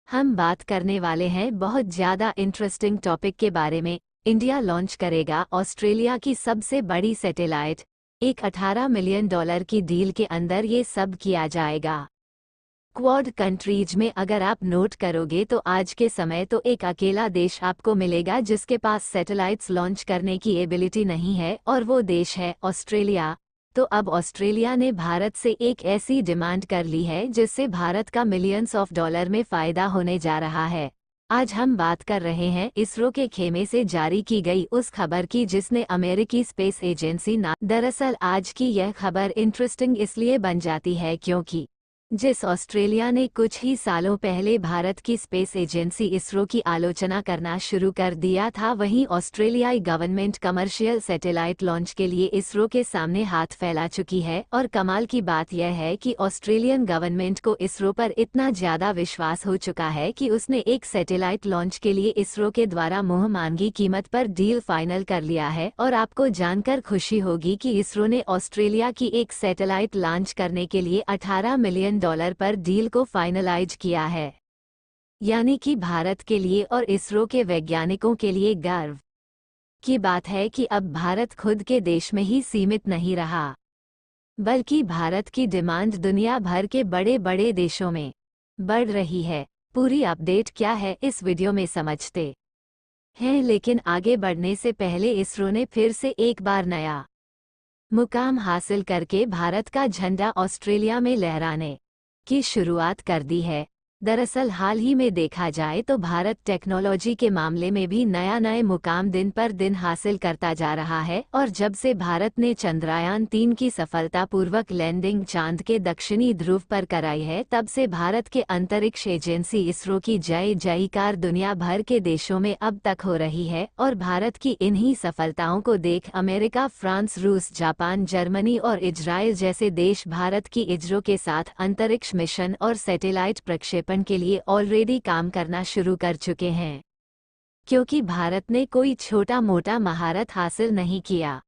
हम बात करने वाले हैं बहुत ज़्यादा इंटरेस्टिंग टॉपिक के बारे में। इंडिया लॉन्च करेगा ऑस्ट्रेलिया की सबसे बड़ी सैटेलाइट। एक $18 मिलियन की डील के अंदर ये सब किया जाएगा। क्वाड कंट्रीज में अगर आप नोट करोगे तो आज के समय तो एक अकेला देश आपको मिलेगा जिसके पास सैटेलाइट्स लॉन्च करने की एबिलिटी नहीं है, और वो देश है ऑस्ट्रेलिया। तो अब ऑस्ट्रेलिया ने भारत से एक ऐसी डिमांड कर ली है जिससे भारत का मिलियंस ऑफ डॉलर में फ़ायदा होने जा रहा है। आज हम बात कर रहे हैं इसरो के खेमे से जारी की गई उस खबर की जिसने अमेरिकी स्पेस एजेंसी दरअसल आज की यह खबर इंटरेस्टिंग इसलिए बन जाती है क्योंकि जिस ऑस्ट्रेलिया ने कुछ ही सालों पहले भारत की स्पेस एजेंसी इसरो की आलोचना करना शुरू कर दिया था, वहीं ऑस्ट्रेलियाई गवर्नमेंट कमर्शियल सैटेलाइट लॉन्च के लिए इसरो के सामने हाथ फैला चुकी है। और कमाल की बात यह है कि ऑस्ट्रेलियन गवर्नमेंट को इसरो पर इतना ज़्यादा विश्वास हो चुका है कि उसने एक सैटेलाइट लॉन्च के लिए इसरो के द्वारा मुँह मांगी कीमत पर डील फाइनल कर लिया है। और आपको जानकर खुशी होगी कि इसरो ने ऑस्ट्रेलिया की एक सैटेलाइट लॉन्च करने के लिए $18 मिलियन पर डील को फाइनलाइज किया है। यानी कि भारत के लिए और इसरो के वैज्ञानिकों के लिए गर्व की बात है कि अब भारत खुद के देश में ही सीमित नहीं रहा, बल्कि भारत की डिमांड दुनिया भर के बड़े बड़े देशों में बढ़ रही है। पूरी अपडेट क्या है इस वीडियो में समझते हैं, लेकिन आगे बढ़ने से पहले इसरो ने फिर से एक बार नया मुकाम हासिल करके भारत का झंडा ऑस्ट्रेलिया में लहराने की शुरुआत कर दी है। दरअसल हाल ही में देखा जाए तो भारत टेक्नोलॉजी के मामले में भी नए मुकाम दिन पर दिन हासिल करता जा रहा है। और जब से भारत ने चंद्रयान-3 की सफलतापूर्वक लैंडिंग चांद के दक्षिणी ध्रुव पर कराई है, तब से भारत के अंतरिक्ष एजेंसी इसरो की जय जयकार दुनिया भर के देशों में अब तक हो रही है। और भारत की इन्हीं सफलताओं को देख अमेरिका, फ्रांस, रूस, जापान, जर्मनी और इजराइल जैसे देश भारत की इसरो के साथ अंतरिक्ष मिशन और सैटेलाइट प्रक्षेपण के लिए ऑलरेडी काम करना शुरू कर चुके हैं। क्योंकि भारत ने कोई छोटा मोटा महारत हासिल नहीं किया,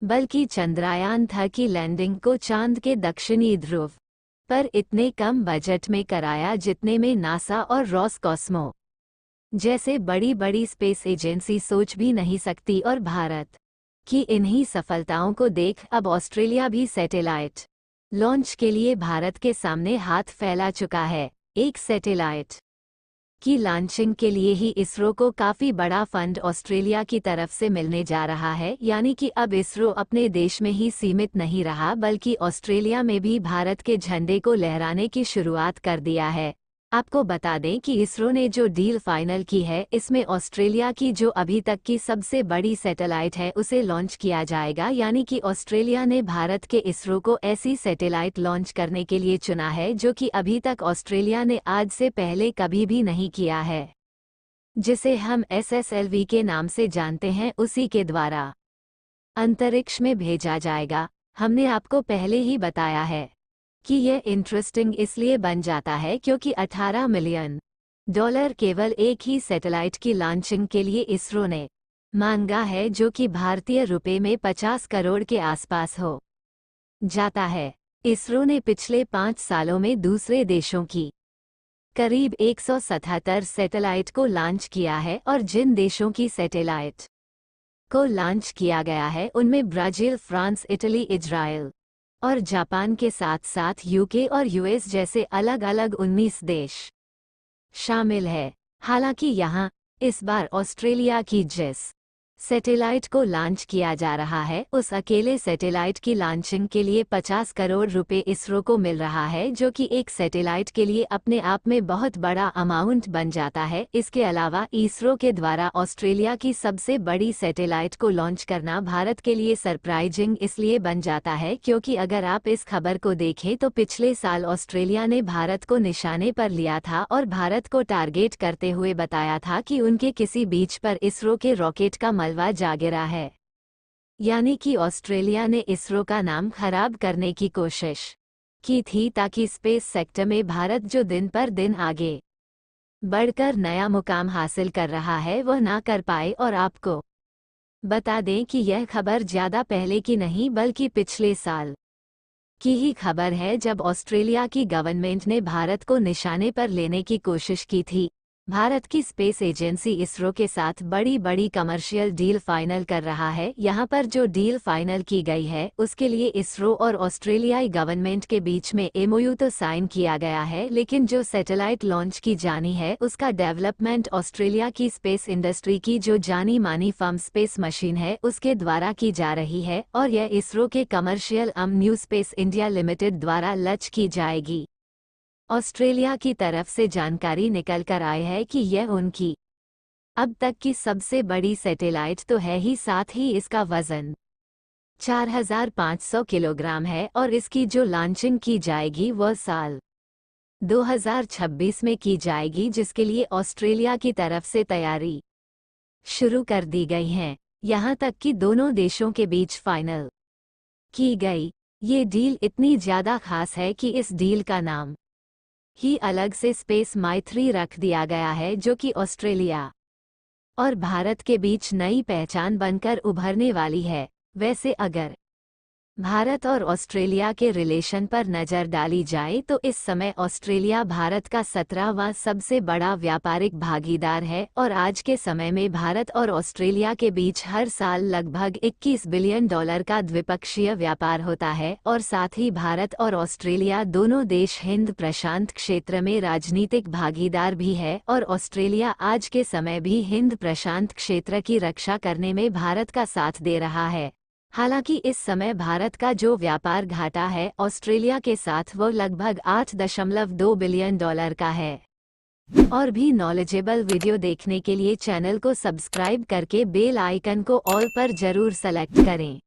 बल्कि चंद्रयान-3 की लैंडिंग को चांद के दक्षिणी ध्रुव पर इतने कम बजट में कराया जितने में नासा और रॉसकॉस्मो जैसे बड़ी बड़ी स्पेस एजेंसी सोच भी नहीं सकती। और भारत की इन्हीं सफलताओं को देख अब ऑस्ट्रेलिया भी सैटेलाइट लॉन्च के लिए भारत के सामने हाथ फैला चुका है। एक सैटेलाइट की लॉन्चिंग के लिए ही इसरो को काफ़ी बड़ा फंड ऑस्ट्रेलिया की तरफ से मिलने जा रहा है। यानी कि अब इसरो अपने देश में ही सीमित नहीं रहा, बल्कि ऑस्ट्रेलिया में भी भारत के झंडे को लहराने की शुरुआत कर दिया है। आपको बता दें कि इसरो ने जो डील फाइनल की है, इसमें ऑस्ट्रेलिया की जो अभी तक की सबसे बड़ी सैटेलाइट है उसे लॉन्च किया जाएगा। यानी कि ऑस्ट्रेलिया ने भारत के इसरो को ऐसी सैटेलाइट लॉन्च करने के लिए चुना है जो कि अभी तक ऑस्ट्रेलिया ने आज से पहले कभी भी नहीं किया है, जिसे हम SSLV के नाम से जानते हैं। उसी के द्वारा अंतरिक्ष में भेजा जाएगा। हमने आपको पहले ही बताया है कि यह इंटरेस्टिंग इसलिए बन जाता है क्योंकि $18 मिलियन केवल एक ही सैटेलाइट की लॉन्चिंग के लिए इसरो ने मांगा है, जो कि भारतीय रुपए में 50 करोड़ के आसपास हो जाता है। इसरो ने पिछले 5 सालों में दूसरे देशों की करीब 177 सैटेलाइट को लॉन्च किया है, और जिन देशों की सैटेलाइट को लॉन्च किया गया है उनमें ब्राज़ील, फ्रांस, इटली, इजराइल और जापान के साथ साथ यूके और यूएस जैसे अलग अलग 19 देश शामिल है। हालांकि यहाँ इस बार ऑस्ट्रेलिया की जिस सैटेलाइट को लॉन्च किया जा रहा है, उस अकेले सैटेलाइट की लॉन्चिंग के लिए 50 करोड़ रुपए इसरो को मिल रहा है, जो कि एक सैटेलाइट के लिए अपने आप में बहुत बड़ा अमाउंट बन जाता है। इसके अलावा इसरो के द्वारा ऑस्ट्रेलिया की सबसे बड़ी सैटेलाइट को लॉन्च करना भारत के लिए सरप्राइजिंग इसलिए बन जाता है क्योंकि अगर आप इस खबर को देखें तो पिछले साल ऑस्ट्रेलिया ने भारत को निशाने पर लिया था और भारत को टारगेट करते हुए बताया था कि उनके किसी बीच पर इसरो के रॉकेट का मलबा जा गिरा है। यानी कि ऑस्ट्रेलिया ने इसरो का नाम खराब करने की कोशिश की थी ताकि स्पेस सेक्टर में भारत जो दिन पर दिन आगे बढ़कर नया मुकाम हासिल कर रहा है वह ना कर पाए। और आपको बता दें कि यह खबर ज़्यादा पहले की नहीं बल्कि पिछले साल की ही खबर है जब ऑस्ट्रेलिया की गवर्नमेंट ने भारत को निशाने पर लेने की कोशिश की थी। भारत की स्पेस एजेंसी इसरो के साथ बड़ी बड़ी कमर्शियल डील फाइनल कर रहा है। यहाँ पर जो डील फाइनल की गई है उसके लिए इसरो और ऑस्ट्रेलियाई गवर्नमेंट के बीच में एमओयू तो साइन किया गया है, लेकिन जो सैटेलाइट लॉन्च की जानी है उसका डेवलपमेंट ऑस्ट्रेलिया की स्पेस इंडस्ट्री की जो जानी मानी फर्म स्पेस मशीन है उसके द्वारा की जा रही है और यह इसरो के commercial new space India limited द्वारा लॉन्च की जाएगी। ऑस्ट्रेलिया की तरफ से जानकारी निकल कर आई है कि यह उनकी अब तक की सबसे बड़ी सैटेलाइट तो है ही, साथ ही इसका वजन 4500 किलोग्राम है और इसकी जो लॉन्चिंग की जाएगी वह साल 2026 में की जाएगी, जिसके लिए ऑस्ट्रेलिया की तरफ से तैयारी शुरू कर दी गई है। यहाँ तक कि दोनों देशों के बीच फाइनल की गई ये डील इतनी ज़्यादा खास है कि इस डील का नाम ही अलग से स्पेस माई 3 रख दिया गया है, जो कि ऑस्ट्रेलिया और भारत के बीच नई पहचान बनकर उभरने वाली है। वैसे अगर भारत और ऑस्ट्रेलिया के रिलेशन पर नज़र डाली जाए तो इस समय ऑस्ट्रेलिया भारत का 17वां सबसे बड़ा व्यापारिक भागीदार है और आज के समय में भारत और ऑस्ट्रेलिया के बीच हर साल लगभग $21 बिलियन का द्विपक्षीय व्यापार होता है और साथ ही भारत और ऑस्ट्रेलिया दोनों देश हिंद प्रशांत क्षेत्र में राजनीतिक भागीदार भी है और ऑस्ट्रेलिया आज के समय भी हिंद प्रशांत क्षेत्र की रक्षा करने में भारत का साथ दे रहा है। हालांकि इस समय भारत का जो व्यापार घाटा है ऑस्ट्रेलिया के साथ वो लगभग $8.2 बिलियन का है। और भी नॉलेजेबल वीडियो देखने के लिए चैनल को सब्सक्राइब करके बेल आइकन को ऑल पर जरूर सेलेक्ट करें।